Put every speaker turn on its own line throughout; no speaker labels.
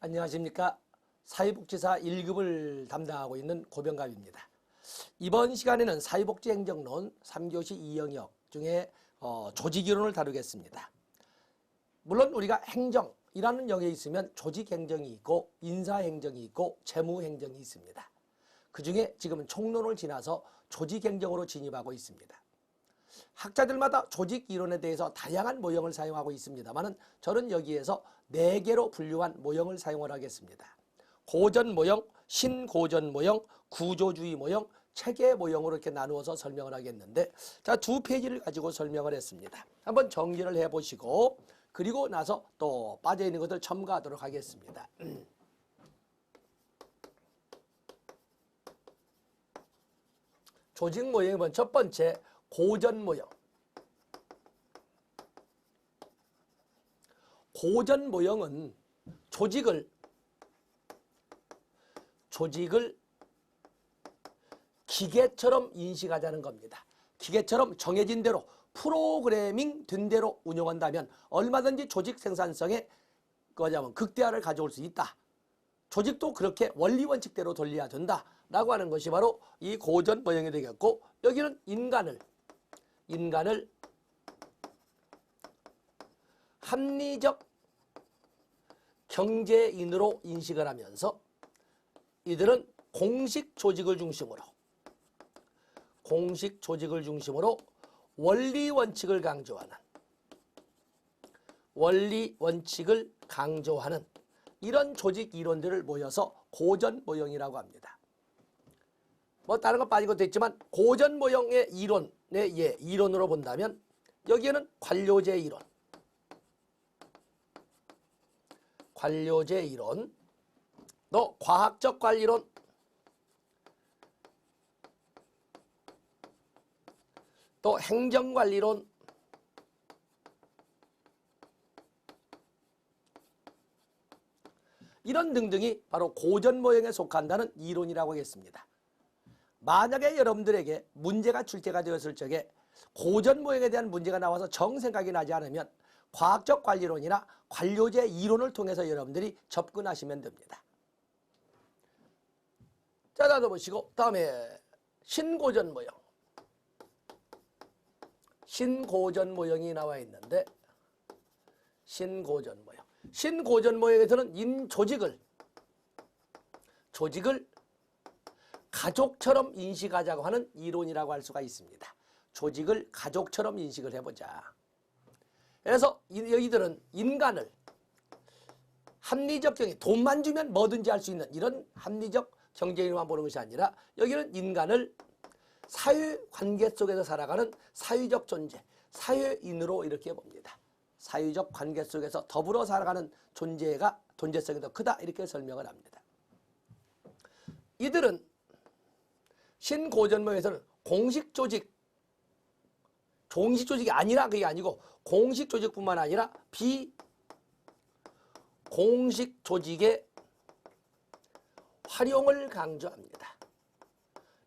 안녕하십니까. 사회복지사 1급을 담당하고 있는 고병갑입니다. 이번 시간에는 사회복지행정론 3교시 2영역 중에 조직이론을 다루겠습니다. 물론 우리가 행정이라는 영역에 있으면 조직행정이 있고 인사행정이 있고 재무행정이 있습니다. 그 중에 지금은 총론을 지나서 조직행정으로 진입하고 있습니다. 학자들마다 조직이론에 대해서 다양한 모형을 사용하고 있습니다만 저는 여기에서 4개로 분류한 모형을 사용을 하겠습니다. 고전 모형, 신고전 모형, 구조주의 모형, 체계 모형으로 이렇게 나누어서 설명을 하겠는데, 자, 2페이지를 가지고 설명을 했습니다. 한번 정리를 해보시고 그리고 나서 또 빠져있는 것들 첨가하도록 하겠습니다. 조직 모형은 첫 번째 고전 모형. 고전 모형은 조직을 기계처럼 인식하자는 겁니다. 기계처럼 정해진 대로 프로그래밍 된 대로 운영한다면 얼마든지 조직 생산성에 극대화를 가져올 수 있다. 조직도 그렇게 원리 원칙대로 돌려야 된다라고 하는 것이 바로 이 고전 모형이 되겠고, 여기는 인간을 합리적 경제인으로 인식을 하면서 이들은 공식 조직을 중심으로 원리 원칙을 강조하는 이런 조직 이론들을 모여서 고전 모형이라고 합니다. 뭐 다른 거 빠진 것도 있지만 고전 모형의 이론으로 본다면 여기에는 관료제 이론, 또 과학적 관리론, 또 행정관리론, 이런 등등이 바로 고전 모형에 속한다는 이론이라고 하겠습니다. 만약에 여러분들에게 문제가 출제가 되었을 적에 고전 모형에 대한 문제가 나와서 정생각이 나지 않으면 과학적 관리론이나 관료제 이론을 통해서 여러분들이 접근하시면 됩니다. 자, 다음 보시고 다음에 신고전 모형이 나와 있는데, 신고전 모형에서는 조직을 가족처럼 인식하자고 하는 이론이라고 할 수가 있습니다. 조직을 가족처럼 인식을 해보자. 그래서 여기들은 인간을 합리적 경제, 돈만 주면 뭐든지 할 수 있는 이런 합리적 경제인만 보는 것이 아니라 여기는 인간을 사회관계 속에서 살아가는 사회적 존재, 사회인으로 이렇게 봅니다. 사회적 관계 속에서 더불어 살아가는 존재성이 더 크다, 이렇게 설명을 합니다. 이들은 신고전모에서는 공식 조직이 아니라, 그게 아니고 공식 조직뿐만 아니라 비공식 조직의 활용을 강조합니다.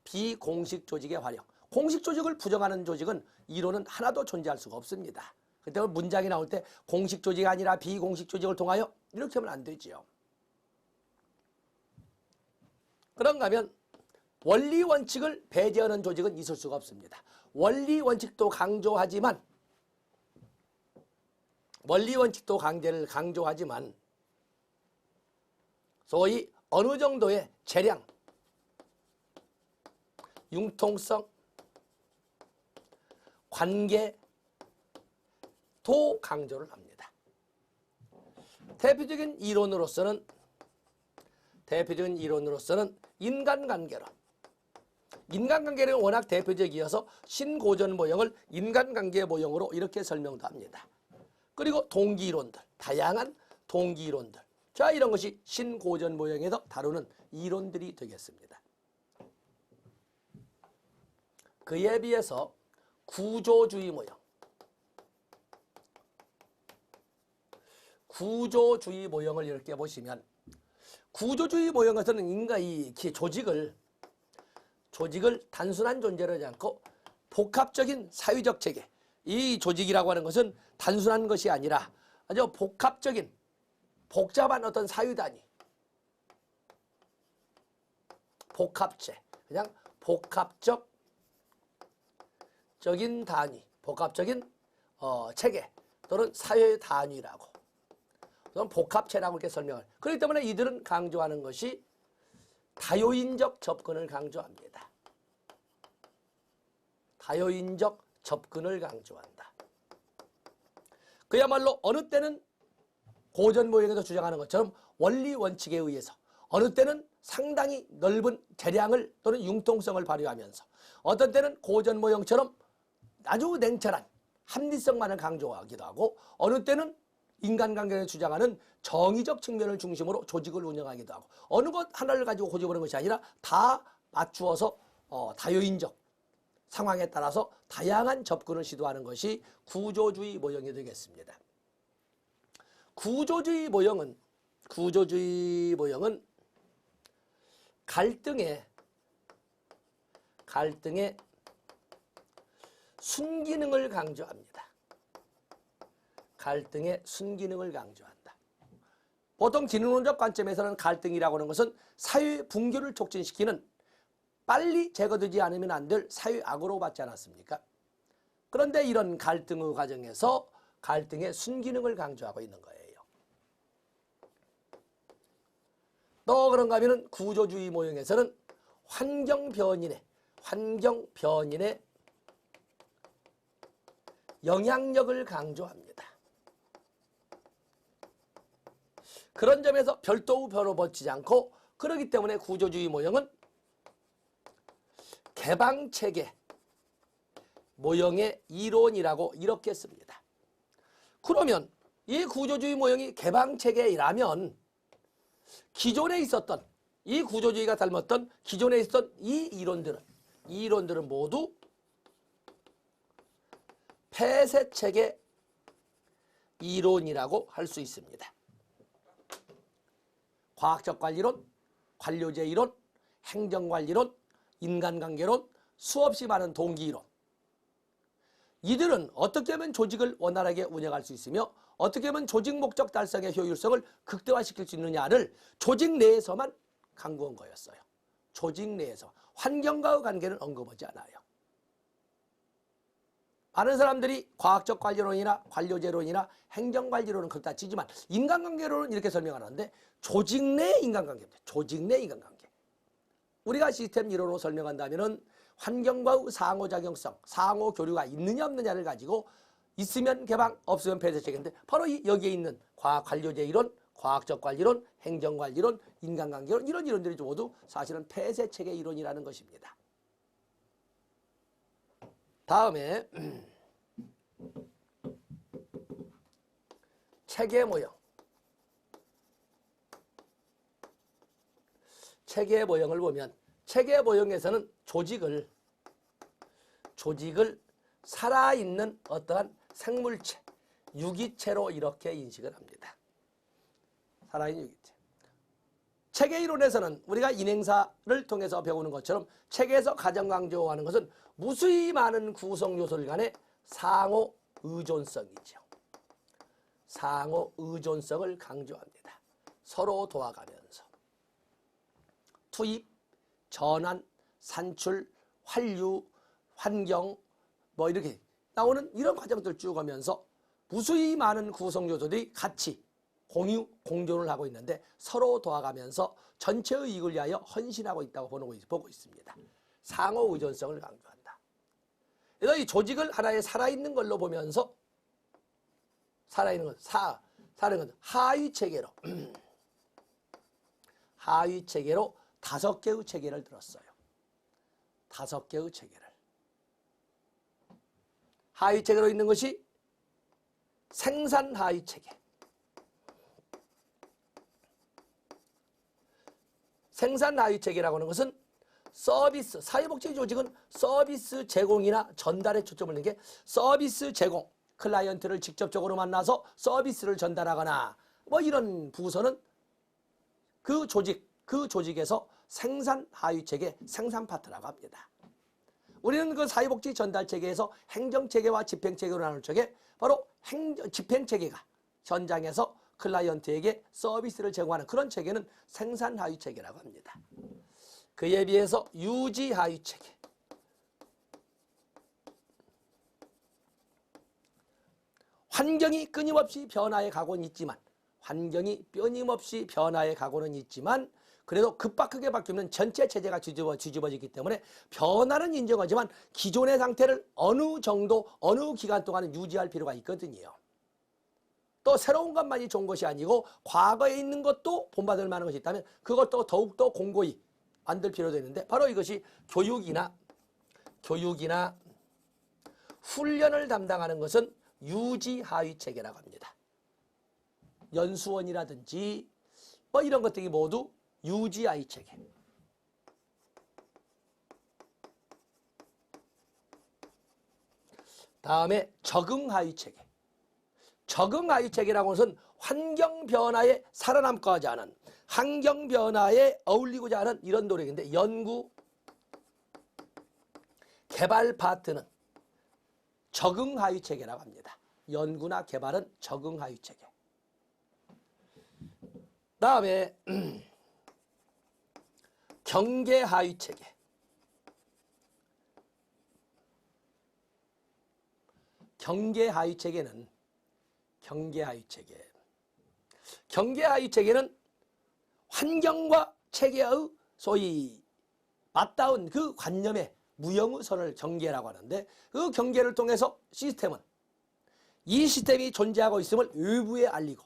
비공식 조직의 활용. 공식 조직을 부정하는 조직은 이론은 하나도 존재할 수가 없습니다. 그때 문장이 나올 때 공식 조직이 아니라 비공식 조직을 통하여 이렇게 하면 안 되지요. 그런가 하면 원리 원칙을 배제하는 조직은 있을 수가 없습니다. 원리 원칙도 강조하지만 소위 어느 정도의 재량, 융통성, 관계도 강조를 합니다. 대표적인 이론으로서는 인간관계는 워낙 대표적이어서 신고전 모형을 인간관계 모형으로 이렇게 설명도 합니다. 그리고 동기이론들, 다양한 동기이론들, 자, 이런 것이 신고전 모형에서 다루는 이론들이 되겠습니다. 그에 비해서 구조주의 모형을 이렇게 보시면, 구조주의 모형에서는 인간이 조직을 단순한 존재로 하지 않고 복합적인 사회적 체계, 이 조직이라고 하는 것은 단순한 것이 아니라 아주 복합적인 복잡한 어떤 사유단위, 복합체, 그냥 복합적인 단위, 복합적인 체계 또는 사회 단위라고, 또는 복합체라고 이렇게 설명을. 그렇기 때문에 이들은 강조하는 것이 다요인적 접근을 강조합니다. 다요인적 접근을 강조한다. 그야말로 어느 때는 고전 모형에서 주장하는 것처럼 원리 원칙에 의해서, 어느 때는 상당히 넓은 재량을 또는 융통성을 발휘하면서, 어떤 때는 고전 모형처럼 아주 냉철한 합리성만을 강조하기도 하고, 어느 때는 인간관계를 주장하는 정의적 측면을 중심으로 조직을 운영하기도 하고, 어느 것 하나를 가지고 고집하는 것이 아니라 다 맞추어서 다요인적 상황에 따라서 다양한 접근을 시도하는 것이 구조주의 모형이 되겠습니다. 구조주의 모형은 갈등의 순기능을 강조합니다. 갈등의 순기능을 강조한다. 보통 진흥론적 관점에서는 갈등이라고 하는 것은 사회 붕괴를 촉진시키는 빨리 제거되지 않으면 안 될 사회악으로 받지 않았습니까? 그런데 이런 갈등의 과정에서 갈등의 순기능을 강조하고 있는 거예요. 또 그런가 하면 구조주의 모형에서는 환경 변인의 영향력을 강조합니다. 그런 점에서 별도의 변호 버티지 않고, 그렇기 때문에 구조주의 모형은 개방체계 모형의 이론이라고 이렇게 씁니다. 그러면 이 구조주의 모형이 개방체계라면 기존에 있었던, 이 구조주의가 닮았던 기존에 있었던 이 이론들은 모두 폐쇄체계 이론이라고 할 수 있습니다. 과학적 관리론, 관료제 이론, 행정관리론, 인간관계론, 수없이 많은 동기이론. 이들은 어떻게 하면 조직을 원활하게 운영할 수 있으며 어떻게 하면 조직 목적 달성의 효율성을 극대화시킬 수 있느냐를 조직 내에서만 강구한 거였어요. 조직 내에서. 환경과의 관계는 언급하지 않아요. 많은 사람들이 과학적 관리론이나 관료제론이나 행정관리론은 그렇다 치지만 인간관계론은 이렇게 설명하는데, 조직 내 인간관계입니다. 조직 내 인간관계. 우리가 시스템 이론으로 설명한다면 환경과의 상호작용성, 상호교류가 있느냐 없느냐를 가지고 있으면 개방, 없으면 폐쇄체계인데, 바로 여기에 있는 과학관료제 이론, 과학적 관리론, 행정관리론, 인간관계론, 이런 이론들이 모두 사실은 폐쇄체계 이론이라는 것입니다. 다음에 체계 모형. 체계 모형을 보면, 체계 모형에서는 조직을 살아있는 어떠한 생물체, 유기체로 이렇게 인식을 합니다. 살아있는 유기체. 체계 이론에서는 우리가 인행사를 통해서 배우는 것처럼 체계에서 가장 강조하는 것은 무수히 많은 구성 요소들 간의 상호 의존성이죠. 상호 의존성을 강조합니다. 서로 도와가면서 투입, 전환, 산출, 환류, 환경 이렇게 나오는 이런 과정들 쭉 하면서 무수히 많은 구성 요소들이 같이 공존을 하고 있는데 서로 도와가면서 전체의 이익을 위하여 헌신하고 있다고 보고 있습니다. 상호 의존성을 강조한다. 그래서 이 조직을 하나의 살아있는 걸로 보면서, 살아있는 건 하위 체계로 하위 체계로 5개의 체계를 들었어요. 5개의 체계를. 하위 체계로 있는 것이 생산 하위 체계. 생산 하위 체계라고 하는 것은 서비스, 사회복지 조직은 서비스 제공이나 전달에 초점을 두는 게, 서비스 제공, 클라이언트를 직접적으로 만나서 서비스를 전달하거나 이런 부서는 그 조직에서 생산 하위 체계, 생산 파트라고 합니다. 우리는 그 사회복지 전달 체계에서 행정체계와 집행체계로 나눌 적에 바로 집행체계가 현장에서 클라이언트에게 서비스를 제공하는 그런 체계는 생산 하위 체계라고 합니다. 그에 비해서 유지하위 체계. 환경이 끊임없이 변화해 가고는 있지만 그래도 급박하게 바뀌면 전체 체제가 뒤집어지기 때문에 변화는 인정하지만 기존의 상태를 어느 정도 어느 기간 동안은 유지할 필요가 있거든요. 또 새로운 것만이 좋은 것이 아니고 과거에 있는 것도 본받을 만한 것이 있다면 그것도 더욱더 공고히 만들 필요도 있는데 바로 이것이 교육이나 훈련을 담당하는 것은 유지하위 체계라고 합니다. 연수원이라든지 뭐 이런 것들이 모두 유지하위 체계. 다음에 적응하위 체계. 적응하위 체계라고 하는 것은 환경 변화에 살아남고자 하지 않은, 환경 변화에 어울리고자 하는 이런 노력인데 연구, 개발 파트는 적응하위 체계라고 합니다. 연구나 개발은 적응하위 체계. 다음에 경계하위 체계. 경계하위 체계는 환경과 체계의 소위 맞닿은 그 관념의 무형의 선을 경계라고 하는데 그 경계를 통해서 이 시스템이 존재하고 있음을 외부에 알리고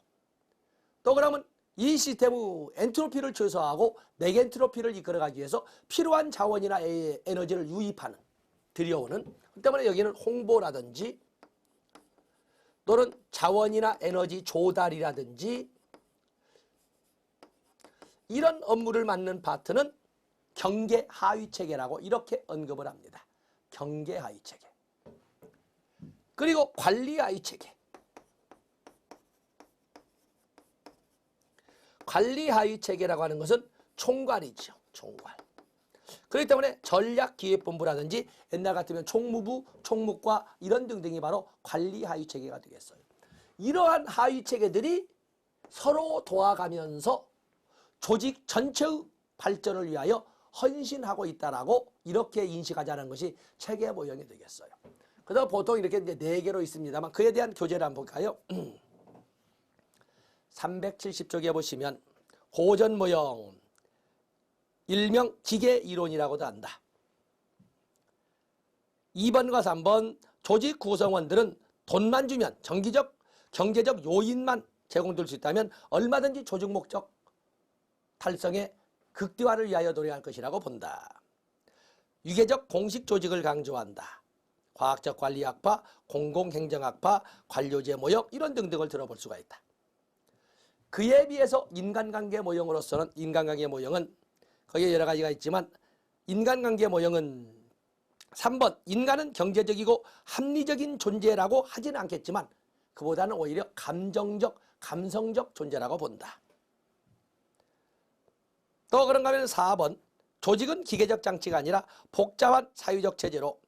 또 그러면 이 시스템의 엔트로피를 최소화하고 맥엔트로피를 이끌어가기 위해서 필요한 자원이나 에너지를 유입하는 들여오는 그 때문에 여기는 홍보라든지 또는 자원이나 에너지 조달이라든지 이런 업무를 맡는 파트는 경계하위 체계라고 이렇게 언급을 합니다. 경계하위 체계. 그리고 관리하위 체계. 관리하위 체계라고 하는 것은 총괄이죠. 총괄. 그렇기 때문에 전략기획본부라든지 옛날 같으면 총무부, 총무과 이런 등등이 바로 관리하위 체계가 되겠어요. 이러한 하위 체계들이 서로 도와가면서 조직 전체의 발전을 위하여 헌신하고 있다라고 이렇게 인식하자는 것이 체계 모형이 되겠어요. 그래서 보통 이렇게 이제 4개로 있습니다만 그에 대한 교재를 한번 볼까요? 370쪽에 보시면 고전 모형, 일명 기계 이론이라고도 한다. 2번과 3번 조직 구성원들은 돈만 주면 경제적 요인만 제공될 수 있다면 얼마든지 조직 목적 달성의 극대화를 위하여 노력할 것이라고 본다. 유계적 공식 조직을 강조한다. 과학적 관리학파, 공공행정학파, 관료제 모형 이런 등등을 들어볼 수가 있다. 그에 비해서 인간관계 모형으로서는 거기에 여러 가지가 있지만 인간관계 모형은 3번 인간은 경제적이고 합리적인 존재라고 하지는 않겠지만 그보다는 오히려 감성적 존재라고 본다. 또 그런가 하면 4번 조직은 기계적 장치가 아니라 복잡한 사회적 체제로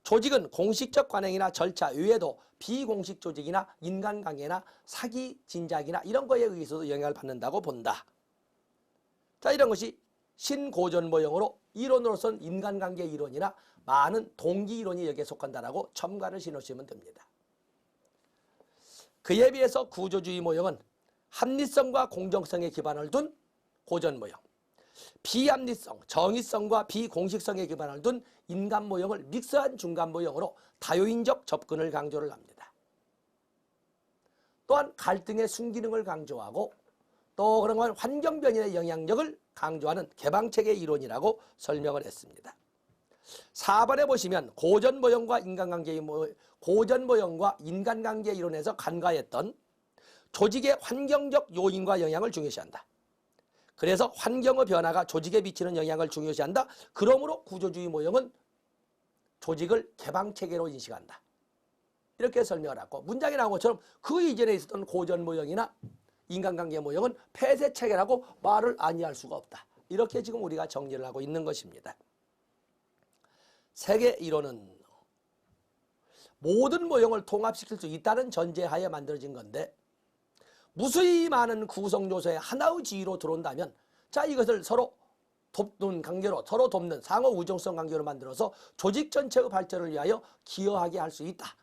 조직은 공식적 관행이나 절차 외에도 비공식 조직이나 인간관계나 사기 진작이나 이런 거에 의해서도 영향을 받는다고 본다. 자, 이런 것이 신고전 모형으로 이론으로서는 인간관계 이론이나 많은 동기 이론이 여기에 속한다라고 첨가를 신으시면 됩니다. 그에 비해서 구조주의 모형은 합리성과 공정성에 기반을 둔 고전 모형, 비합리성, 정의성과 비공식성에 기반을 둔 인간 모형을 믹스한 중간 모형으로 다요인적 접근을 강조를 합니다. 또한 갈등의 순기능을 강조하고 또 그런 건 환경 변인의 영향력을 강조하는 개방체계 이론이라고 설명을 했습니다. 4번에 보시면 고전 모형과 인간관계 이론에서 간과했던 조직의 환경적 요인과 영향을 중요시한다. 그래서 환경의 변화가 조직에 미치는 영향을 중요시한다. 그러므로 구조주의 모형은 조직을 개방체계로 인식한다. 이렇게 설명을 하고 문장에 나온 것처럼 그 이전에 있었던 고전 모형이나 인간관계 모형은 폐쇄체계라고 말을 아니할 수가 없다. 이렇게 지금 우리가 정리를 하고 있는 것입니다. 세계 이론은 모든 모형을 통합시킬 수 있다는 전제하에 만들어진 건데 무수히 많은 구성 요소의 하나의 지위로 들어온다면 자 이것을 서로 돕는 관계로 서로 돕는 상호 우정성 관계로 만들어서 조직 전체의 발전을 위하여 기여하게 할 수 있다.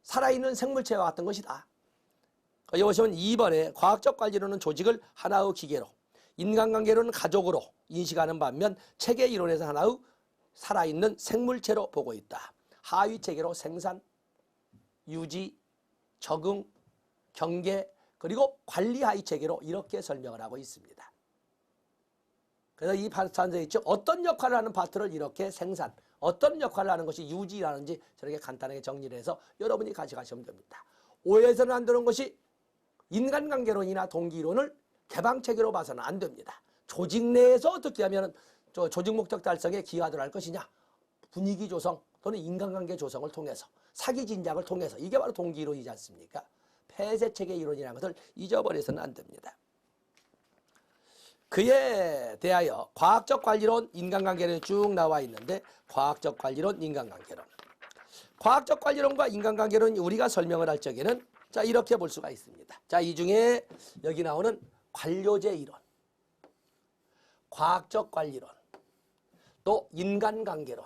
살아있는 생물체와 같은 것이다. 여기 보시면 2번에 과학적 관리로는 조직을 하나의 기계로, 인간관계로는 가족으로 인식하는 반면 체계 이론에서 하나의 살아있는 생물체로 보고 있다. 하위 체계로 생산, 유지, 적응, 경계, 그리고 관리 하위 체계로 이렇게 설명을 하고 있습니다. 그래서 이 파트에 있죠. 어떤 역할을 하는 파트를 이렇게 생산, 어떤 역할을 하는 것이 유지라는지 저렇게 간단하게 정리를 해서 여러분이 가져가시면 됩니다. 오해에서는 안 되는 것이 인간관계론이나 동기이론을 개방체계로 봐서는 안 됩니다. 조직 내에서 어떻게 하면 조직 목적 달성에 기여하도록 할 것이냐. 분위기 조성 또는 인간관계 조성을 통해서 사기 진작을 통해서 이게 바로 동기이론이지 않습니까? 폐쇄체계 이론이라는 것을 잊어버려서는 안 됩니다. 그에 대하여 과학적 관리론, 인간관계론이 쭉 나와 있는데 과학적 관리론, 인간관계론. 과학적 관리론과 인간관계론이 우리가 설명을 할 적에는 자 이렇게 볼 수가 있습니다. 자, 이 중에 여기 나오는 관료제 이론, 과학적 관리론, 또 인간관계론.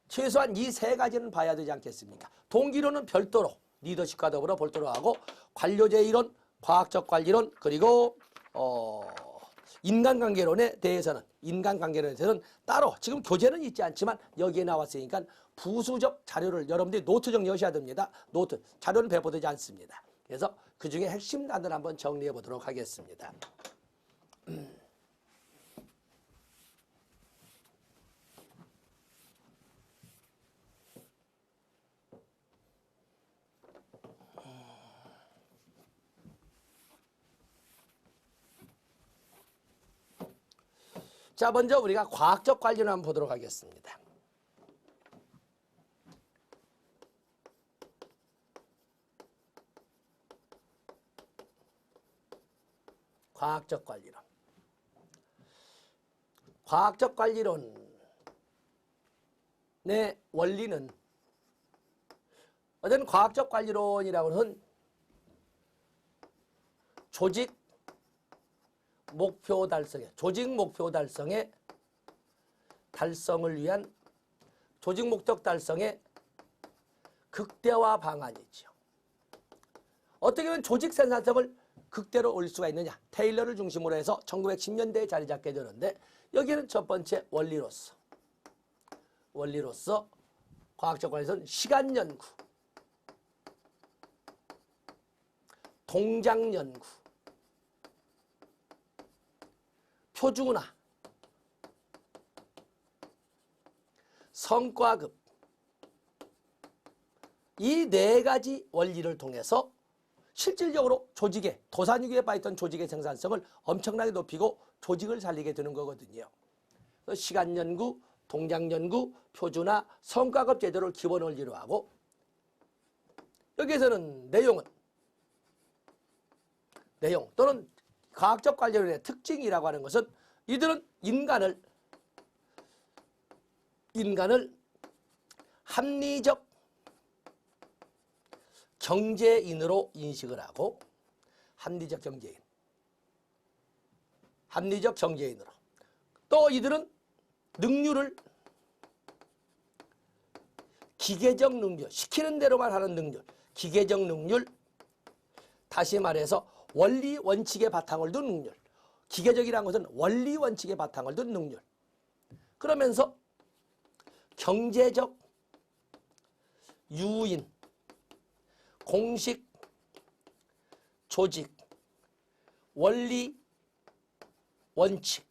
최소한 이 세 가지는 봐야 되지 않겠습니까? 동기론은 별도로 리더십과 더불어 별도로 하고 관료제 이론, 과학적 관리론, 그리고 인간관계론에 대해서는 따로 지금 교재는 있지 않지만 여기에 나왔으니까 부수적 자료를 여러분들이 노트 정리하셔야 됩니다. 노트 자료는 배포되지 않습니다. 그래서 그 중에 핵심 단어를 한번 정리해 보도록 하겠습니다. 자, 먼저 우리가 과학적 관리를 한번 보도록 하겠습니다. 과학적 관리론. 과학적 관리론의 원리는 어떤 과학적 관리론이라고 하는 조직 목표 달성의 달성을 위한 조직 목적 달성의 극대화 방안이죠. 어떻게 보면 조직 생산성을 극대로 올릴 수가 있느냐. 테일러를 중심으로 해서 1910년대에 자리 잡게 되는데 여기는 첫 번째 원리로서 과학적 관리에서는 시간 연구, 동작 연구, 표준화, 성과급 이 네 가지 원리를 통해서 실질적으로 조직의 도산유기에 빠있던 조직의 생산성을 엄청나게 높이고 조직을 살리게 되는 거거든요. 시간 연구, 동작 연구, 표준화, 성과급 제도를 기본 원리로 하고 여기에서는 내용 또는 과학적 관리론의 특징이라고 하는 것은 이들은 인간을 합리적 경제인으로 인식을 하고 합리적 경제인으로 또 이들은 능률을 기계적 능률, 시키는 대로만 하는 능률, 기계적 능률, 다시 말해서 원리 원칙의 바탕을 둔 능률, 기계적이라는 것은 원리 원칙의 바탕을 둔 능률, 그러면서 경제적 유인, 공식, 조직, 원리, 원칙을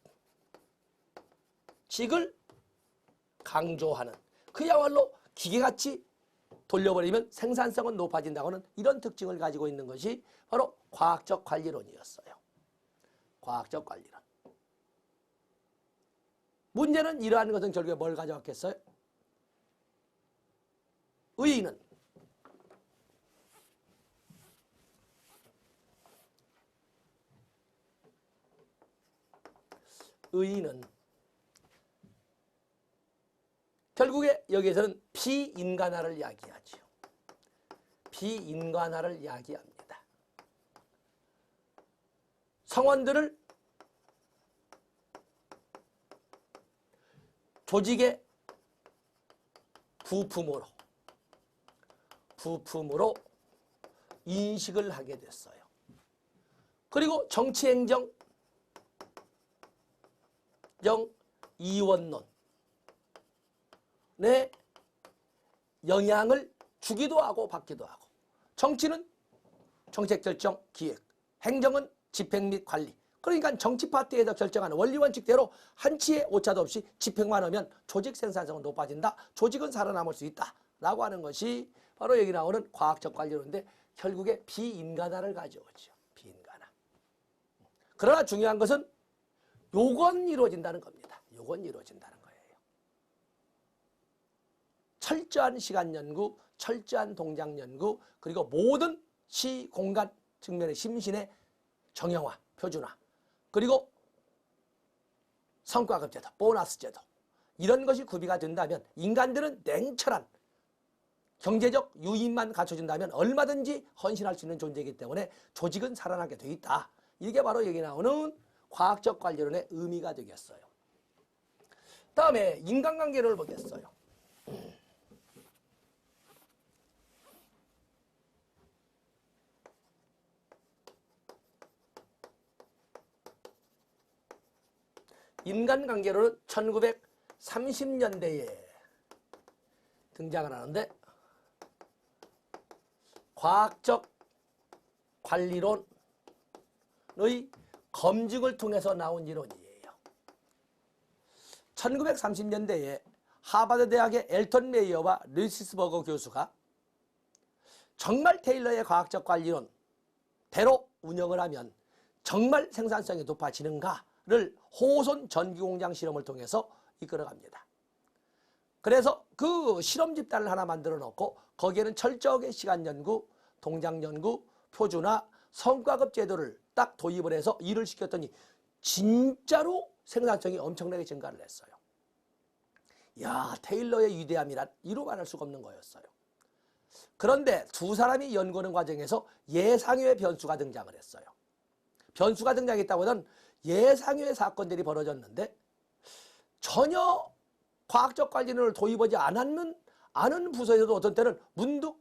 강조하는 그야말로 기계같이 돌려버리면 생산성은 높아진다고 하는 이런 특징을 가지고 있는 것이 바로 과학적 관리론이었어요. 과학적 관리론. 문제는 이러한 것은 결국에 뭘 가져왔겠어요? 의의는 결국에 여기에서는 비인간화를 이야기하죠. 비인간화를 이야기합니다. 성원들을 조직의 부품으로 인식을 하게 됐어요. 그리고 정치행정 이원론에 영향을 주기도 하고 받기도 하고, 정치는 정책결정, 기획, 행정은 집행 및 관리. 그러니까 정치 파트에서 결정하는 원리원칙대로 한치의 오차도 없이 집행만 하면 조직 생산성은 높아진다. 조직은 살아남을 수 있다. 라고 하는 것이 바로 여기 나오는 과학적 관리론인데, 결국에 비인간화를 가져오죠. 비인간화. 그러나 중요한 것은 요건 이루어진다는 겁니다. 요건 이루어진다는 거예요. 철저한 시간 연구, 철저한 동작 연구, 그리고 모든 시, 공간 측면의 심신의 정형화, 표준화, 그리고 성과급 제도, 보너스 제도, 이런 것이 구비가 된다면 인간들은 냉철한 경제적 유인만 갖춰진다면 얼마든지 헌신할 수 있는 존재이기 때문에 조직은 살아나게 돼 있다. 이게 바로 여기 나오는 과학적 관리론의 의미가 되겠어요. 다음에 인간관계를 보겠어요. 인간관계론은 1930년대에 등장을 하는데, 과학적 관리론의 검증을 통해서 나온 이론이에요. 1930년대에 하버드 대학의 엘턴 메이어와 루시스버거 교수가 정말 테일러의 과학적 관리론 대로 운영을 하면 정말 생산성이 높아지는가를 호손 전기공장 실험을 통해서 이끌어갑니다. 그래서 그 실험 집단을 하나 만들어 놓고 거기에는 철저하게 시간 연구, 동작 연구, 표준화, 성과급 제도를 딱 도입을 해서 일을 시켰더니 진짜로 생산성이 엄청나게 증가를 했어요. 야, 테일러의 위대함이란 이루 말할 수가 없는 거였어요. 그런데 두 사람이 연구하는 과정에서 예상외의 변수가 등장을 했어요. 변수가 등장했다고는 예상외의 사건들이 벌어졌는데, 전혀 과학적 관리론을 도입하지 않은 부서에서도 어떤 때는 문득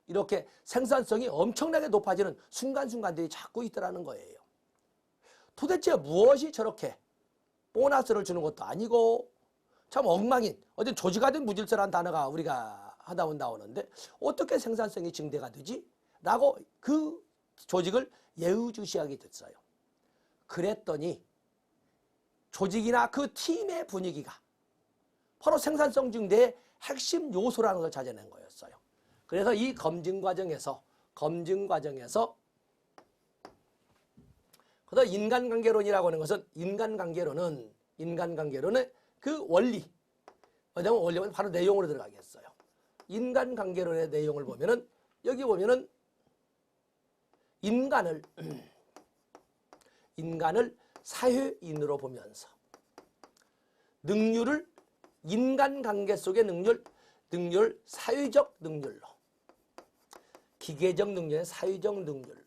이렇게 생산성이 엄청나게 높아지는 순간순간들이 자꾸 있더라는 거예요. 도대체 무엇이 저렇게 보너스를 주는 것도 아니고 참 엉망인, 어떤 조직화된 무질서라는 단어가 우리가 하다 보면 나오는데 어떻게 생산성이 증대가 되지? 라고 그 조직을 예의주시하게 됐어요. 그랬더니 조직이나 그 팀의 분위기가 바로 생산성 증대의 핵심 요소라는 걸 찾아낸 거였어요. 그래서 이 검증 과정에서 그래서 인간관계론이라고 하는 것은 인간관계론의 그 원리, 왜냐하면 원리는 바로 내용으로 들어가겠어요. 인간관계론의 내용을 보면은 여기 보면은 인간을 사회인으로 보면서 능률을 인간관계 속의 능률 사회적 능률로, 기계적 능률의 사회적 능률로,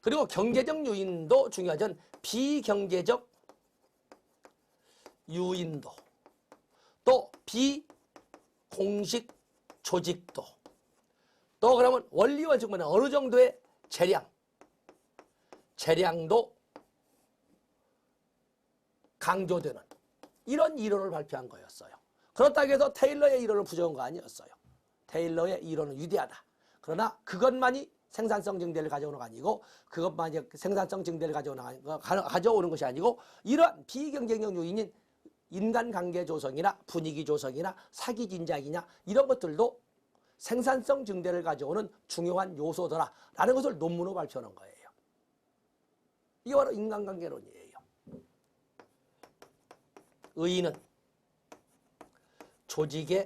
그리고 경제적 요인도 중요하지만 비경제적 요인도, 또 비공식 조직도, 또 그러면 원리원 측면에 어느 정도의 재량도 강조되는 이런 이론을 발표한 거였어요. 그렇다고 해서 테일러의 이론을 부정한 거 아니었어요. 테일러의 이론은 위대하다. 그러나 그것만이 생산성 증대를 가져오는 거 아니고, 그것만이 생산성 증대를 가져오는 것이 아니고, 이러한 비경쟁적 요인인 인간관계 조성이나 분위기 조성이나 사기 진작이냐 이런 것들도 생산성 증대를 가져오는 중요한 요소더라라는 것을 논문으로 발표하는 거예요. 이게 바로 인간관계론이에요. 의의는 조직의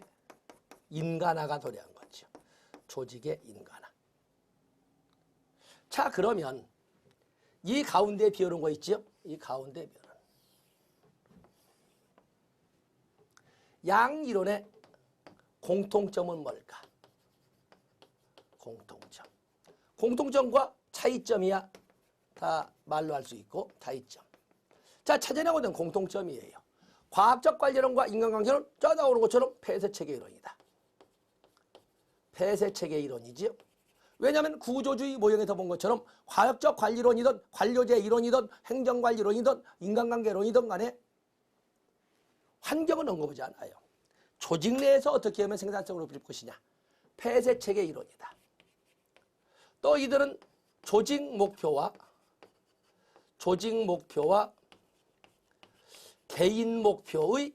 인간화가 도래한 거죠. 조직의 인간화. 자, 그러면 이 가운데 비어놓은 거 있죠? 이 가운데 비어놓은 양 이론의 공통점은 뭘까? 공통점과 차이점이야 다 말로 할 수 있고, 차이점. 자, 찾아내고는 공통점이에요. 과학적 관리론과 인간관계는 짜 나오는 것처럼 폐쇄체계 이론이다. 폐쇄체계 이론이지요. 왜냐하면 구조주의 모형에서 본 것처럼 과학적 관리론이든 관료제 이론이든 행정관리론이든 인간관계론이든 간에 환경은 언급하지 않아요. 조직 내에서 어떻게 하면 생산성을 높일 것이냐. 폐쇄체계 이론이다. 또 이들은 조직 목표와 개인 목표의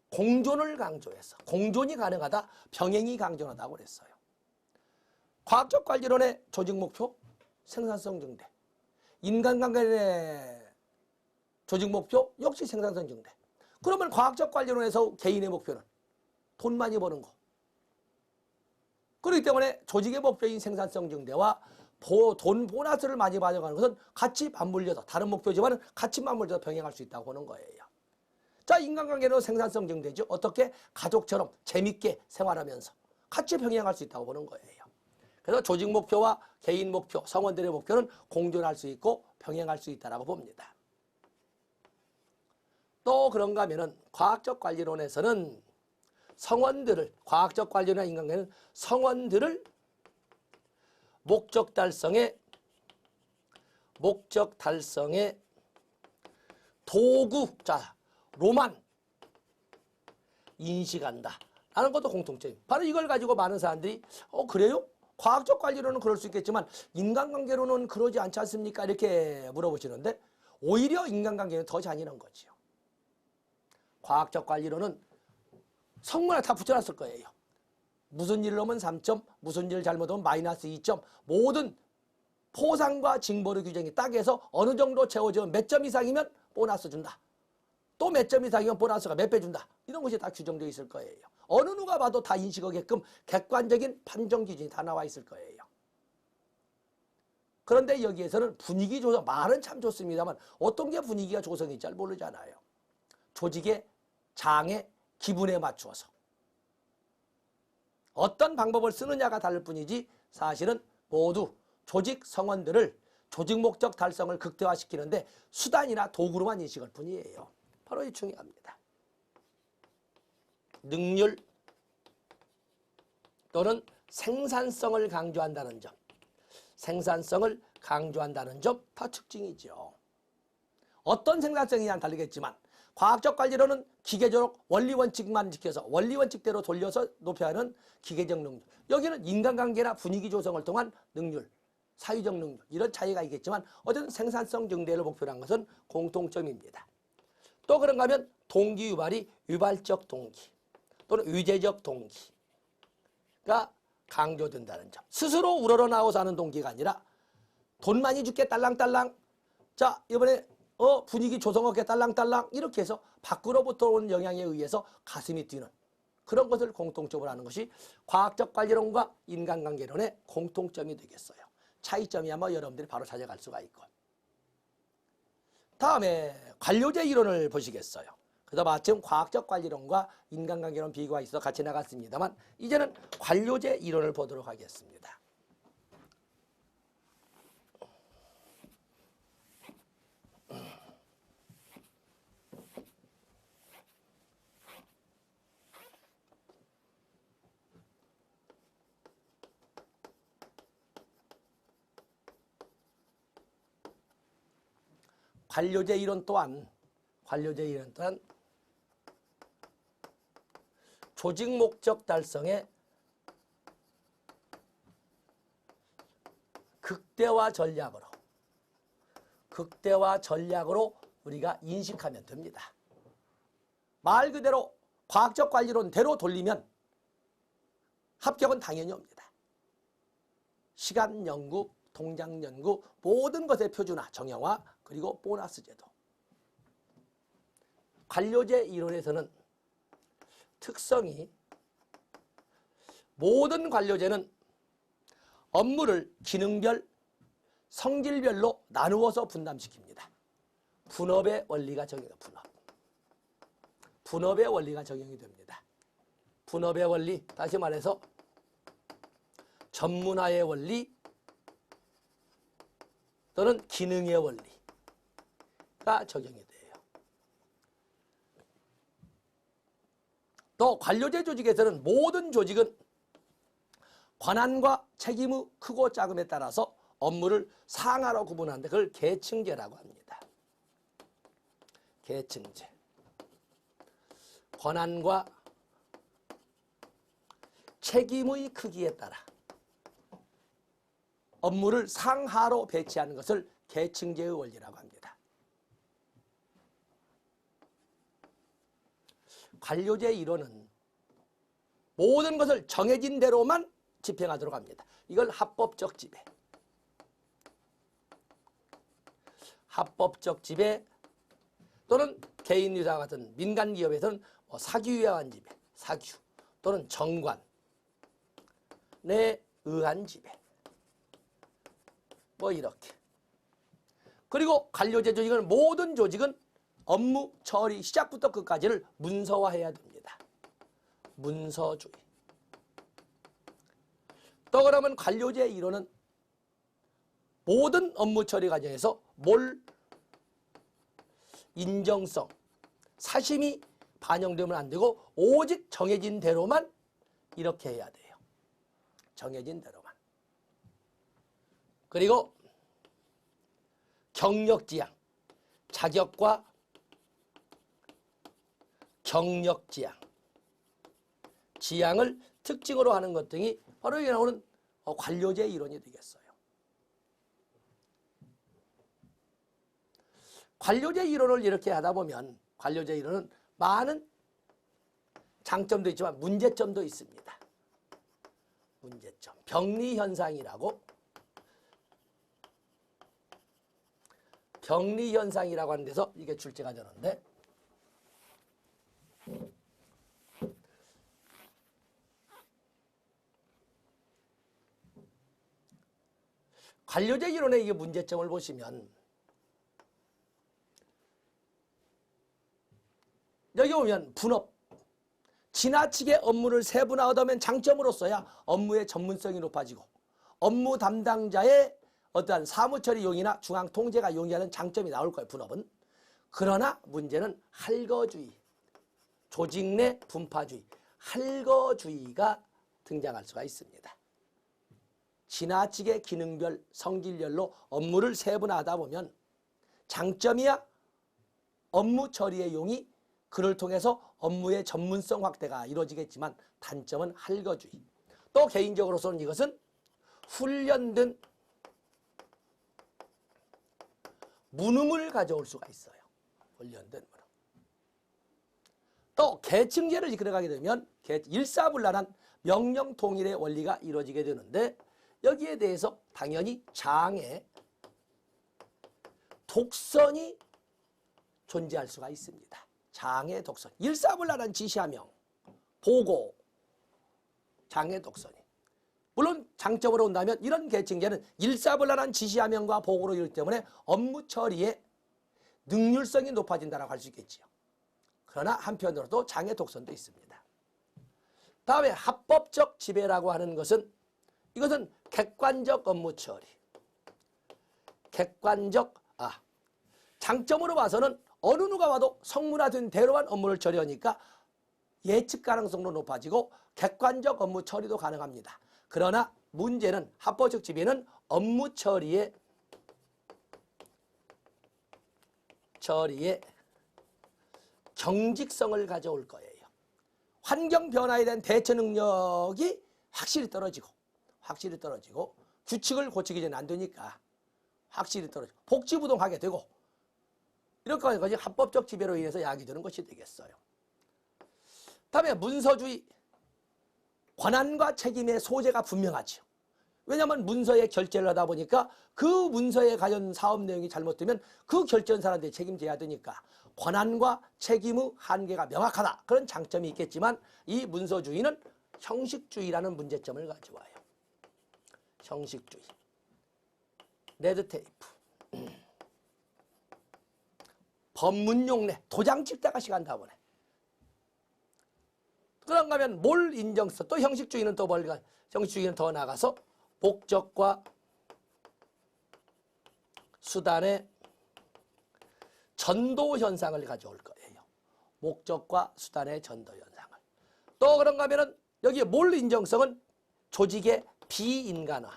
공존을 강조해서 공존이 가능하다, 병행이 가능하다고 그랬어요. 과학적 관리론의 조직 목표, 생산성 증대. 인간관계의 조직 목표, 역시 생산성 증대. 그러면 과학적 관리론에서 개인의 목표는 돈 많이 버는 거. 그렇기 때문에 조직의 목표인 생산성 증대와 돈 보너스를 많이 받아가는 것은 같이 맞물려서 다른 목표지만 같이 맞물려서 병행할 수 있다고 보는 거예요. 자, 인간관계는 생산성 증대죠. 어떻게? 가족처럼 재밌게 생활하면서 같이 병행할 수 있다고 보는 거예요. 그래서 조직 목표와 개인 목표, 성원들의 목표는 공존할 수 있고 병행할 수 있다고 봅니다. 또 그런가 하면은 과학적 관리론에서는 성원들을, 과학적 관리나 인간관계는 성원들을 목적 달성의 도구, 로만 인식한다 라는 것도 공통점이에요. 바로 이걸 가지고 많은 사람들이 그래요? 과학적 관리로는 그럴 수 있겠지만 인간관계로는 그러지 않지 않습니까? 이렇게 물어보시는데 오히려 인간관계는 더 잔인한 거지요. 과학적 관리로는 성문에 다 붙여놨을 거예요. 무슨 일을 하면 3점, 무슨 일을 잘못하면 마이너스 2점, 모든 포상과 징벌의 규정이 딱 해서 어느 정도 채워지면 몇 점 이상이면 보너스 준다. 또 몇 점 이상이면 보너스가 몇 배 준다. 이런 것이 다 규정되어 있을 거예요. 어느 누가 봐도 다 인식하게끔 객관적인 판정 기준이 다 나와 있을 거예요. 그런데 여기에서는 분위기 조성, 말은 참 좋습니다만 어떤 게 분위기가 조성인지 잘 모르잖아요. 조직의 장애, 기분에 맞추어서 어떤 방법을 쓰느냐가 다를 뿐이지 사실은 모두 조직 성원들을 조직 목적 달성을 극대화시키는데 수단이나 도구로만 인식할 뿐이에요. 바로 이 중요합니다. 능률 또는 생산성을 강조한다는 점, 생산성을 강조한다는 점 다 특징이죠. 어떤 생산성이냐는 다르겠지만 과학적 관리로는 기계적 원리원칙만 지켜서 원리원칙대로 돌려서 높여야 하는 기계적 능률. 여기는 인간관계나 분위기 조성을 통한 능률, 사회적 능률 이런 차이가 있겠지만 어쨌든 생산성 증대를 목표로 한 것은 공통점입니다. 또 그런가 하면 동기 유발이 유발적 동기 또는 유죄적 동기가 강조된다는 점. 스스로 우러러나와서 하는 동기가 아니라 돈 많이 줄게 딸랑딸랑. 자, 이번에 분위기 조성하게 딸랑딸랑 이렇게 해서 밖으로부터 온 영향에 의해서 가슴이 뛰는 그런 것을 공통점으로 하는 것이 과학적 관리론과 인간관계론의 공통점이 되겠어요. 차이점이야 뭐 여러분들이 바로 찾아갈 수가 있고. 다음에 관료제 이론을 보시겠어요. 그래서 마침 과학적 관리론과 인간관계론 비교가 있어 같이 나갔습니다만 이제는 관료제 이론을 보도록 하겠습니다. 관료제 이론 또한 조직 목적 달성의 극대화 전략으로 우리가 인식하면 됩니다. 말 그대로 과학적 관리론대로 돌리면 합격은 당연히 옵니다. 시간 연구, 통장 연구, 모든 것의 표준화, 정형화, 그리고 보너스 제도. 관료제 이론에서는 특성이 모든 관료제는 업무를 기능별, 성질별로 나누어서 분담시킵니다. 분업의 원리가 적용됩니다. 분업의 원리가 적용이 됩니다. 분업의 원리, 다시 말해서 전문화의 원리 또는 기능의 원리가 적용이 돼요. 또 관료제 조직에서는 모든 조직은 권한과 책임의 크고 작음에 따라서 업무를 상하로 구분하는데 그걸 계층제라고 합니다. 계층제. 권한과 책임의 크기에 따라 업무를 상하로 배치하는 것을 계층제의 원리라고 합니다. 관료제의 이론은 모든 것을 정해진 대로만 집행하도록 합니다. 이걸 합법적 지배. 합법적 지배 또는 개인유사 같은 민간기업에서는 사규에 지배, 사규 또는 정관에 의한 지배. 이렇게. 그리고 관료제 조직은 모든 조직은 업무 처리 시작부터 끝까지를 문서화해야 됩니다. 문서주의. 또 그러면 관료제 이론은 모든 업무 처리 과정에서 인정성, 사심이 반영되면 안 되고 오직 정해진 대로만 이렇게 해야 돼요. 정해진 대로만. 그리고 경력지향, 자격과 경력지향, 지향을 특징으로 하는 것 등이 바로 여기 나오는 관료제 이론이 되겠어요. 관료제 이론을 이렇게 하다 보면 관료제 이론은 많은 장점도 있지만 문제점도 있습니다. 문제점. 병리현상이라고 하는 데서 이게 출제가 되는데 관료제 이론의 이게 문제점을 보시면 여기 보면 분업, 지나치게 업무를 세분화하다 보면 장점으로서야 업무의 전문성이 높아지고 업무 담당자의 어떠한 사무처리 용이나 중앙통제가 용이하는 장점이 나올 거예요. 분업은. 그러나 문제는 할거주의, 조직 내 분파주의, 할거주의가 등장할 수가 있습니다. 지나치게 기능별, 성질별로 업무를 세분화하다 보면 장점이야 업무 처리의 용이 그를 통해서 업무의 전문성 확대가 이루어지겠지만 단점은 할거주의. 또 개인적으로서는 이것은 훈련된 무능을 가져올 수가 있어요. 훈련된 무능. 또 계층제를 이끌어가게 되면 일사불란한 명령 통일의 원리가 이루어지게 되는데 여기에 대해서 당연히 장의 독선이 존재할 수가 있습니다. 장의 독선. 일사불란한 지시하명, 보고, 장의 독선이. 물론 장점으로 온다면 이런 계층제는 일사불란한 지시하명과 보고로 이르기 때문에 업무 처리에 능률성이 높아진다고 할 수 있겠지요. 그러나 한편으로도 장의 독선도 있습니다. 다음에 합법적 지배라고 하는 것은 이것은 객관적 업무 처리. 장점으로 봐서는 어느 누가 와도 성문화된 대로만 업무를 처리하니까 예측 가능성도 높아지고 객관적 업무 처리도 가능합니다. 그러나 문제는 합법적 지배는 업무 처리에 경직성을 가져올 거예요. 환경 변화에 대한 대처 능력이 확실히 떨어지고 규칙을 고치기 전에 안 되니까 확실히 떨어지고 복지부동하게 되고 이렇게 하는 것이 합법적 지배로 인해서 야기되는 것이 되겠어요. 다음에 문서주의. 권한과 책임의 소재가 분명하죠. 왜냐하면 문서에 결제를 하다 보니까 그 문서에 관련 사업 내용이 잘못되면 그 결제한 사람들이 책임져야 되니까 권한과 책임의 한계가 명확하다. 그런 장점이 있겠지만 이 문서주의는 형식주의라는 문제점을 가져와요. 형식주의. 레드테이프. 법문용례. 도장 찍다가 시간 다 보내. 그런가 하면 인정서. 또 형식주의는 또 뭘까? 형식주의는 더 나가서 목적과 수단의 전도 현상을 가져올 거예요. 목적과 수단의 전도 현상을. 또 그런가 하면은 여기 몰 인정성은 조직의 비인간화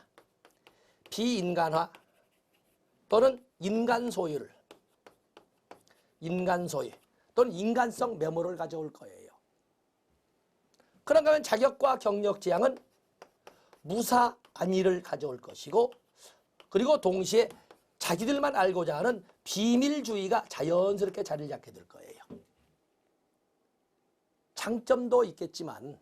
또는 인간 소유 또는 인간성 메모를 가져올 거예요. 그런가 하면 자격과 경력 지향은 무사 안위를 가져올 것이고, 그리고 동시에 자기들만 알고자 하는 비밀주의가 자연스럽게 자리를 잡게 될 거예요. 장점도 있겠지만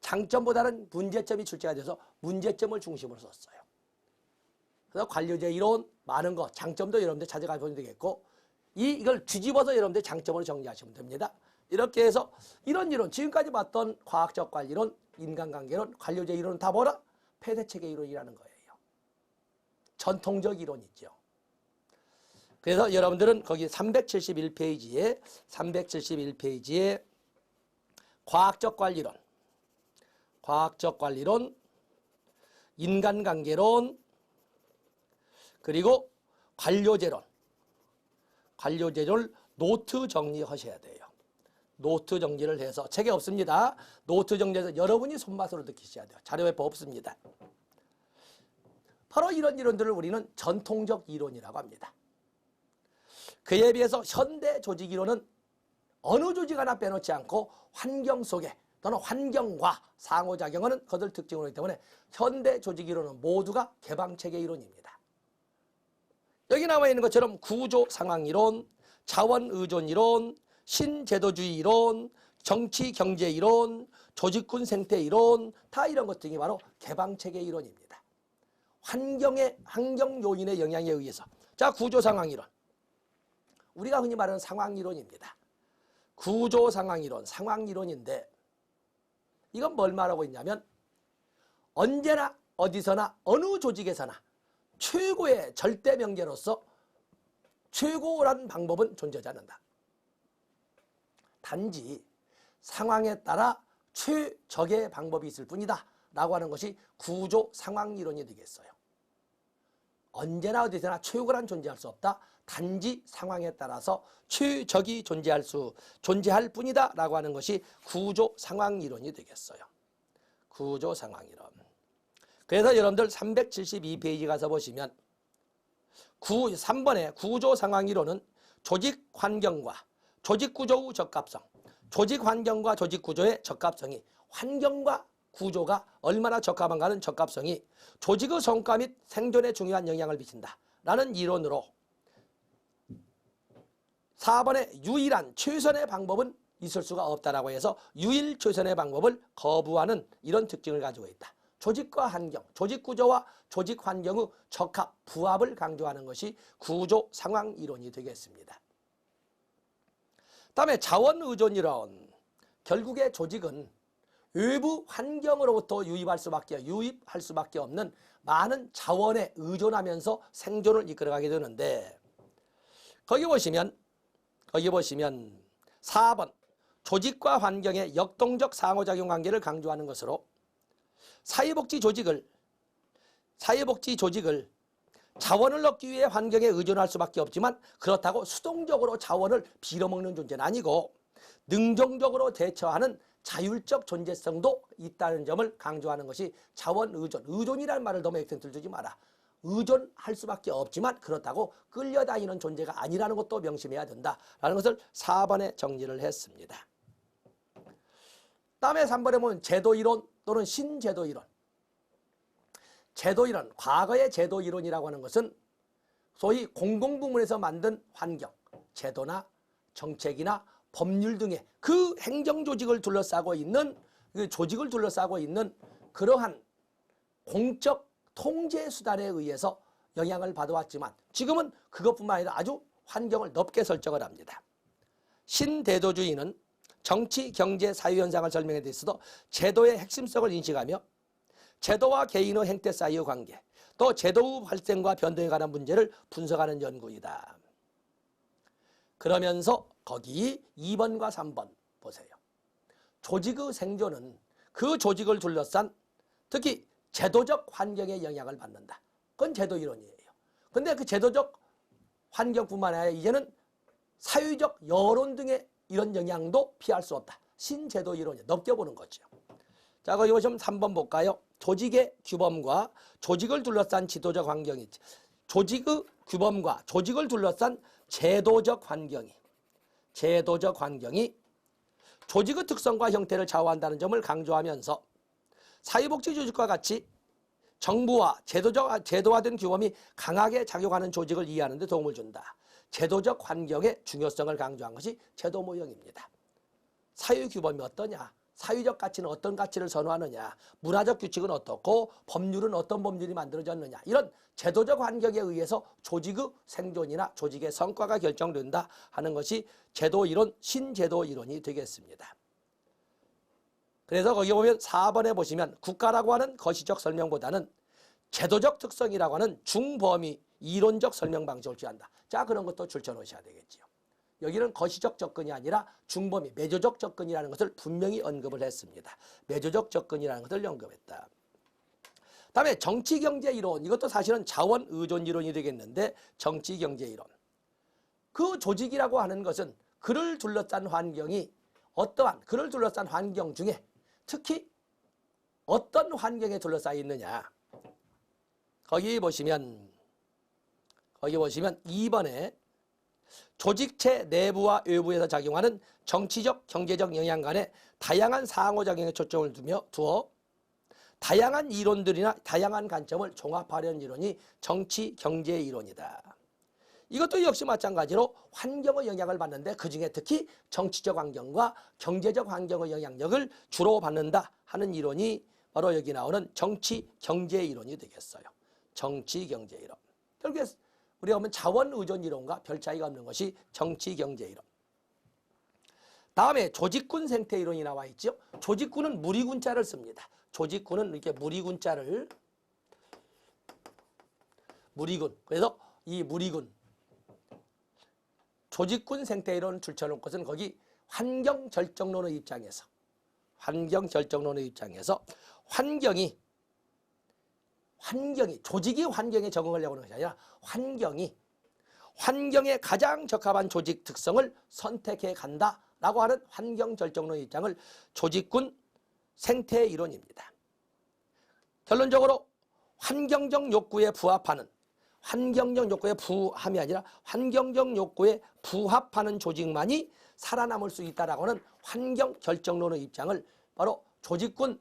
장점보다는 문제점이 출제가 돼서 문제점을 중심으로 썼어요. 그래서 관료제 이론 많은 거 장점도 여러분들 찾아가 보면 되겠고, 이걸 뒤집어서 여러분들 장점으로 정리하시면 됩니다. 이렇게 해서 이런 이론, 지금까지 봤던 과학적 관리론, 인간관계론, 관료제 이론은 다 뭐라? 폐쇄체계 이론이라는 거예요. 전통적 이론이죠. 그래서 여러분들은 거기 371페이지에 과학적 관리론, 인간관계론, 그리고 관료제를 노트 정리하셔야 돼요. 노트 정리를 해서, 책에 없습니다. 노트 정리해서 여러분이 손맛으로 느끼셔야 돼요. 자료에 없습니다. 바로 이런 이론들을 우리는 전통적 이론이라고 합니다. 그에 비해서 현대 조직 이론은 어느 조직 하나 빼놓지 않고 환경 속에 또는 환경과 상호작용하는 것을 특징으로 하기 때문에 현대 조직 이론은 모두가 개방체계 이론입니다. 여기 나와 있는 것처럼 구조 상황 이론, 자원 의존 이론, 신제도주의 이론, 정치 경제 이론, 조직군 생태 이론, 다 이런 것 등이 바로 개방체계 이론입니다. 환경 요인의 영향에 의해서. 자, 구조 상황 이론. 우리가 흔히 말하는 상황 이론입니다. 구조 상황 이론, 상황 이론인데 이건 뭘 말하고 있냐면 언제나 어디서나 어느 조직에서나 최고의 절대 명제로서 최고란 방법은 존재하지 않는다. 단지 상황에 따라 최적의 방법이 있을 뿐이다 라고 하는 것이 구조 상황 이론이 되겠어요. 언제나 어디서나 최고란 존재할 수 없다. 단지 상황에 따라서 최적이 존재할 뿐이다 라고 하는 것이 구조 상황 이론이 되겠어요. 구조 상황 이론. 그래서 여러분들 372페이지 가서 보시면 3번의 구조 상황 이론은 조직 환경과 조직 구조의 적합성, 조직 환경과 조직 구조의 적합성이, 환경과 구조가 얼마나 적합한가는 적합성이 조직의 성과 및 생존에 중요한 영향을 미친다 라는 이론으로 4번의 유일한 최선의 방법은 있을 수가 없다라고 해서 유일 최선의 방법을 거부하는 이런 특징을 가지고 있다. 조직과 환경, 조직 구조와 조직 환경의 적합, 부합을 강조하는 것이 구조 상황 이론이 되겠습니다. 다음에 자원 의존 이론. 결국에 조직은 외부 환경으로부터 유입할 수밖에 없는 많은 자원에 의존하면서 생존을 이끌어가게 되는데, 거기 보시면 4번 조직과 환경의 역동적 상호작용 관계를 강조하는 것으로 사회복지 조직을 자원을 얻기 위해 환경에 의존할 수밖에 없지만 그렇다고 수동적으로 자원을 빌어먹는 존재는 아니고 능동적으로 대처하는 자율적 존재성도 있다는 점을 강조하는 것이 자원 의존. 의존이라는 말을 너무 액센트를 주지 마라. 의존할 수밖에 없지만 그렇다고 끌려다니는 존재가 아니라는 것도 명심해야 된다라는 것을 4번에 정리를 했습니다. 다음에 3번에 보면 제도이론 또는 신제도이론. 제도이론, 과거의 제도이론이라고 하는 것은 소위 공공부문에서 만든 환경, 제도나 정책이나 법률 등의 그 행정조직을 둘러싸고 있는, 그 조직을 둘러싸고 있는 그러한 공적 통제 수단에 의해서 영향을 받아왔지만 지금은 그것뿐만 아니라 아주 환경을 넓게 설정을 합니다. 신대도주의는 정치, 경제, 사회현상을 설명해 돼 있어도 제도의 핵심성을 인식하며 제도와 개인의 행태 사이의 관계, 또 제도의 발생과 변동에 관한 문제를 분석하는 연구이다. 그러면서 거기 2번과 3번 보세요. 조직의 생존은 그 조직을 둘러싼 특히 제도적 환경에 영향을 받는다. 그건 제도 이론이에요. 근데 그 제도적 환경뿐만 아니라 이제는 사회적 여론 등의 이런 영향도 피할 수 없다. 신제도 이론이 넘겨보는 거죠. 자, 거기 보시면 3번 볼까요? 조직의 규범과 조직을 둘러싼 지도적 환경이, 조직의 규범과 조직을 둘러싼 제도적 환경이 조직의 특성과 형태를 좌우한다는 점을 강조하면서 사회복지 조직과 같이 정부와 제도화된 규범이 강하게 작용하는 조직을 이해하는 데 도움을 준다. 제도적 환경의 중요성을 강조한 것이 제도 모형입니다. 사회 규범이 어떠냐? 사회적 가치는 어떤 가치를 선호하느냐? 문화적 규칙은 어떻고 법률은 어떤 법률이 만들어졌느냐? 이런 제도적 환경에 의해서 조직의 생존이나 조직의 성과가 결정된다 하는 것이 제도 이론, 신제도 이론이 되겠습니다. 그래서 거기 보면 4번에 보시면 국가라고 하는 거시적 설명보다는 제도적 특성이라고 하는 중범위 이론적 설명 방식을 취한다. 자, 그런 것도 줄쳐놓으셔야 되겠지요. 여기는 거시적 접근이 아니라 중범위, 매조적 접근이라는 것을 분명히 언급을 했습니다. 매조적 접근이라는 것을 언급했다. 다음에 정치경제이론, 이것도 사실은 자원의존이론이 되겠는데 정치경제이론. 그 조직이라고 하는 것은 그를 둘러싼 환경이 어떠한 그를 둘러싼 환경 중에 특히 어떤 환경에 둘러싸여 있느냐. 거기 보시면 2번에 조직체 내부와 외부에서 작용하는 정치적, 경제적 영향 간의 다양한 상호작용에 초점을 두어 다양한 이론들이나 다양한 관점을 종합하려는 이론이 정치, 경제 이론이다. 이것도 역시 마찬가지로 환경의 영향을 받는데 그중에 특히 정치적 환경과 경제적 환경의 영향력을 주로 받는다 하는 이론이 바로 여기 나오는 정치, 경제 이론이 되겠어요. 정치, 경제 이론. 결국에 우리가 보면 자원의존 이론과 별 차이가 없는 것이 정치, 경제 이론. 다음에 조직군 생태 이론이 나와 있죠. 조직군은 무리군자를 씁니다. 조직군은 이렇게 무리군자를 그래서 이 무리군 조직군 생태 이론을 줄쳐놓은 것은 거기 환경절정론의 입장에서 환경이 조직이 환경에 적응하려고 하는 것이 아니라 환경에 가장 적합한 조직 특성을 선택해 간다라고 하는 환경절정론의 입장을 조직군 생태 이론입니다. 결론적으로 환경적 욕구에 부합하는 부함이 아니라 환경적 욕구에 부합하는 조직만이 살아남을 수 있다라고 하는 환경결정론의 입장을 바로 조직군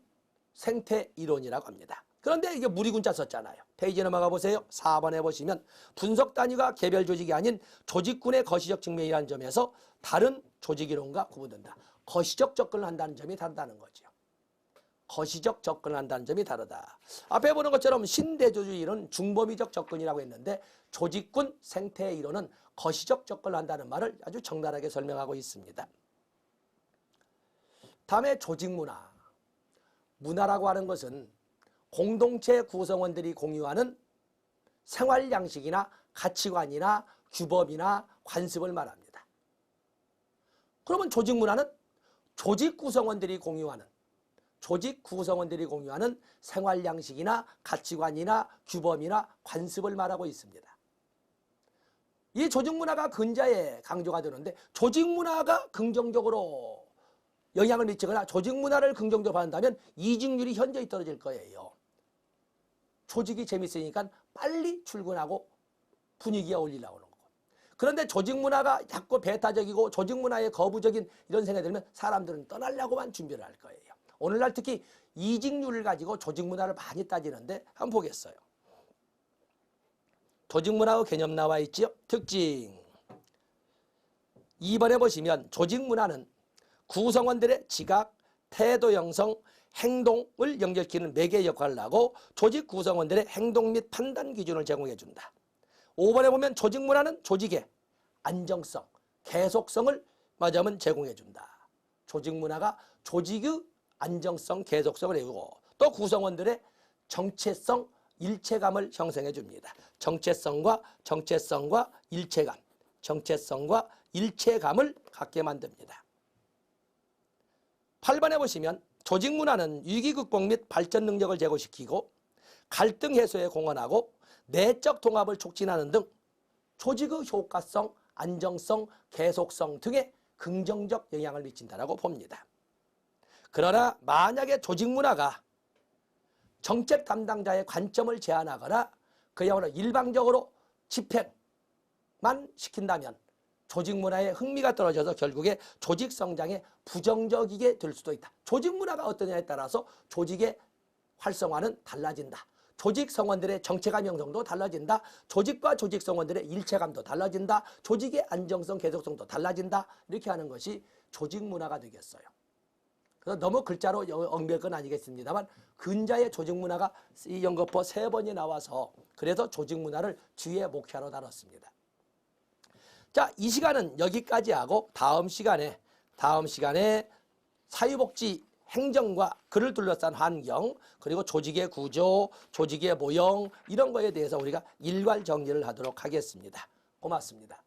생태 이론이라고 합니다. 그런데 이게 무리군자 썼잖아요. 페이지 넘어가 보세요. 4번에 보시면 분석 단위가 개별 조직이 아닌 조직군의 거시적 측면이라는 점에서 다른 조직 이론과 구분된다. 거시적 접근을 한다는 점이 다르다는 거죠. 거시적 접근을 한다는 점이 다르다. 앞에 보는 것처럼 신대조주의 이론은 중범위적 접근이라고 했는데 조직군 생태 이론은 거시적 접근을 한다는 말을 아주 적나라하게 설명하고 있습니다. 다음에 조직문화. 문화라고 하는 것은 공동체 구성원들이 공유하는 생활 양식이나 가치관이나 규범이나 관습을 말합니다. 그러면 조직 문화는 조직 구성원들이 공유하는 생활 양식이나 가치관이나 규범이나 관습을 말하고 있습니다. 이 조직 문화가 근자에 강조가 되는데 조직 문화가 긍정적으로 영향을 미치거나 조직 문화를 긍정적으로 받는다면 이직률이 현저히 떨어질 거예요. 조직이 재밌으니까 빨리 출근하고 분위기가 올리려고 하는 거고. 그런데 조직 문화가 자꾸 배타적이고 조직 문화에 거부적인 이런 생각이 들면 사람들은 떠나려고만 준비를 할 거예요. 오늘날 특히 이직률을 가지고 조직 문화를 많이 따지는데 한번 보겠어요. 조직 문화의 개념 나와 있지요. 특징. 2번에 보시면 조직 문화는 구성원들의 지각, 태도 형성, 행동을 연결시키는 매개 역할을 하고 조직 구성원들의 행동 및 판단 기준을 제공해 준다. 5번에 보면 조직 문화는 조직의 안정성, 계속성을 말하자면 제공해 준다. 조직 문화가 조직의 안정성, 계속성을 해주고 또 구성원들의 정체성, 일체감을 형성해 줍니다. 정체성과 일체감을 갖게 만듭니다. 8번에 보시면 조직 문화는 위기 극복 및 발전 능력을 제고시키고 갈등 해소에 공헌하고 내적 통합을 촉진하는 등 조직의 효과성, 안정성, 계속성 등에 긍정적 영향을 미친다라고 봅니다. 그러나 만약에 조직 문화가 정책 담당자의 관점을 제한하거나 그야말로 일방적으로 집행만 시킨다면 조직 문화의 흥미가 떨어져서 결국에 조직 성장에 부정적이게 될 수도 있다. 조직 문화가 어떠냐에 따라서 조직의 활성화는 달라진다. 조직 성원들의 정체감 형성도 달라진다. 조직과 조직 성원들의 일체감도 달라진다. 조직의 안정성, 계속성도 달라진다. 이렇게 하는 것이 조직 문화가 되겠어요. 그래서 너무 글자로 얽매일 건 아니겠습니다만 근자의 조직 문화가 이 연거푸 3번이 나와서 그래서 조직 문화를 주의 목표로 다뤘습니다. 자, 이 시간은 여기까지 하고 다음 시간에 사회복지 행정과 그를 둘러싼 환경 그리고 조직의 구조, 조직의 모형 이런 거에 대해서 우리가 일괄 정리를 하도록 하겠습니다. 고맙습니다.